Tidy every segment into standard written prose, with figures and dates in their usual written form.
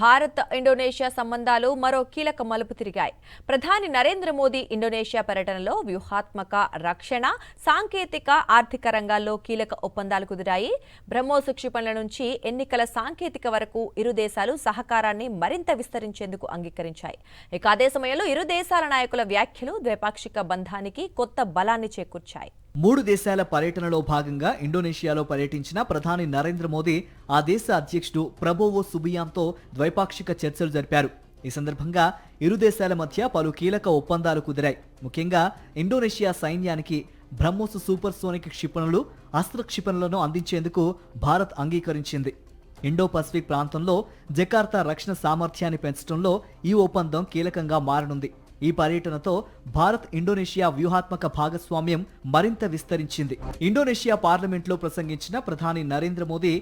Bharat Indonesia సంబంధాలు మరో కీలక మలుపు తిరిగాయి. ప్రధాని నరేంద్ర మోదీ ఇండోనేషియా పర్యటనలో వ్యూహాత్మక, రక్షణ, సాంకేతిక, ఆర్థిక రంగాల్లో కీలక ఒప్పందాలు కుదిరాయి. బ్రహ్మోస్ క్షిపణుల నుంచి ఎన్నికల సాంకేతిక వరకు ఇరు దేశాలు సహకారాన్ని మరింత విస్తరించేందుకు అంగీకరించాయి. ఇక అదే సమయంలో ఇరు దేశాల నాయకుల వ్యాఖ్యలు ద్వైపాక్షిక బంధానికి కొత్త బలాన్ని చేకూర్చాయి. 3 దేశాల పర్యటనలో భాగంగా ఇండోనేషియాలో పర్యటించిన ప్రధాని నరేంద్ర మోదీ ఆ దేశ అధ్యక్షుడు ప్రబోవో సుబియాంతో ద్వైపాక్షిక చర్చలు జరిపారు. ఈ సందర్భంగా ఇరు దేశాల మధ్య పలు కీలక ఒప్పందాలు కుదిరాయి. ముఖ్యంగా ఇండోనేషియా సైన్యానికి బ్రహ్మోస్ సూపర్ సోనిక్ క్షిపణులు, అస్త్ర క్షిపణులను అందించేందుకు భారత్ అంగీకరించింది. ఇండో పసిఫిక్ ప్రాంతంలో జకార్తా రక్షణ సామర్థ్యాన్ని పెంచడంలో ఈ ఒప్పందం కీలకంగా మారనుంది. ఈ పర్యటనతో భారత్ ఇండోనేషియా వ్యూహాత్మక భాగస్వామ్యం మరింత విస్తరించింది. ఇండోనేషియా పార్లమెంట్లో ప్రసంగించిన ప్రధాని నరేంద్ర మోదీ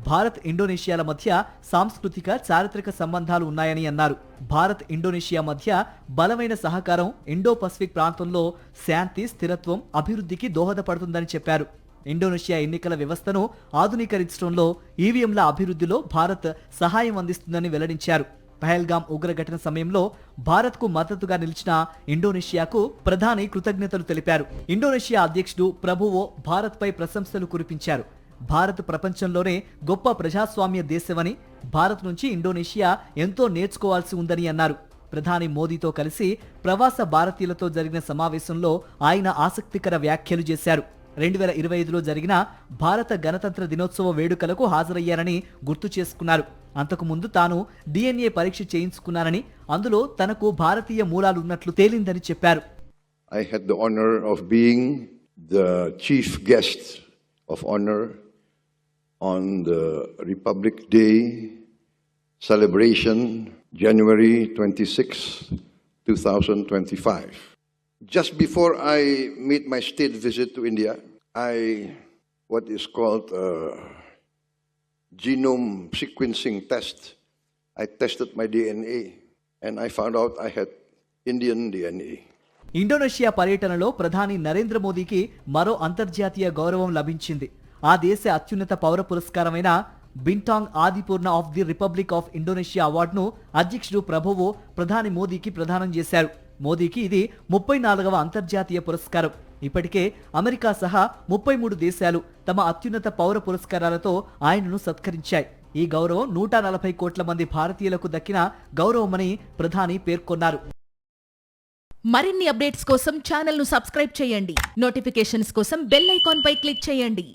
భారత్ ఇండోనేషియాల మధ్య సాంస్కృతిక, చారిత్రక సంబంధాలు ఉన్నాయని అన్నారు. భారత్ ఇండోనేషియా మధ్య బలమైన సహకారం ఇండో పసిఫిక్ ప్రాంతంలో శాంతి, స్థిరత్వం, అభివృద్ధికి దోహదపడుతుందని చెప్పారు. ఇండోనేషియా ఎన్నికల వ్యవస్థను ఆధునీకరించడంలో, ఈవీఎంల అభివృద్ధిలో భారత్ సహాయం అందిస్తుందని వెల్లడించారు. పహల్గామ్ ఉగ్రఘటన సమయంలో భారత్కు మద్దతుగా నిలిచిన ఇండోనేషియాకు ప్రధాని కృతజ్ఞతలు తెలిపారు. ఇండోనేషియా అధ్యక్షుడు ప్రభువో భారత్పై ప్రశంసలు కురిపించారు. భారత్ ప్రపంచంలోనే గొప్ప ప్రజాస్వామ్య దేశమని, భారత్ నుంచి ఇండోనేషియా ఎంతో నేర్చుకోవాల్సి ఉందని అన్నారు. ప్రధాని మోదీతో కలిసి ప్రవాస భారతీయులతో జరిగిన సమావేశంలో ఆయన ఆసక్తికర వ్యాఖ్యలు చేశారు. 2025లో జరిగిన భారత గణతంత్ర దినోత్సవ వేడుకలకు హాజరయ్యారని గుర్తు చేసుకున్నారు. అంతకుముందు తాను DNA పరీక్ష చేయించుకున్నారని, అందులో తనకు భారతీయ మూలాలు ఉన్నట్లు తేలిందని చెప్పారు. I had the honor of being the chief guest of honor on the Republic Day celebration, January 26, 2025. Just before I made my state visit to India, what is called genome sequencing test. I tested my DNA and I found out I had Indian DNA. Indonesia పర్యటనలో ప్రధాని నరేంద్ర మోదీకి మరో అంతర్జాతీయ గౌరవం లభించింది. ఆ దేశ అత్యున్నత పౌర పురస్కారమైన Bintang Adipurna of the Republic of Indonesia అవార్డును అధ్యక్షుడు ప్రభువో ప్రధాని మోదీకి ప్రదానం చేశారు. మోదీకి ఇది 34వ అంతర్జాతీయ పురస్కారం. ఇప్పటికే అమెరికా సహా 33 దేశాలు తమ అత్యున్నత పౌర పురస్కారాలతో ఆయనను సత్కరించాయి. ఈ గౌరవం 140 కోట్ల మంది భారతీయులకు దక్కిన గౌరవమని ప్రధాని పేర్కొన్నారు. మరిన్ని అప్డేట్స్ కోసం ఛానల్ ను సబ్స్క్రైబ్ చేయండి. నోటిఫికేషన్స్ కోసం బెల్ ఐకాన్ పై క్లిక్ చేయండి.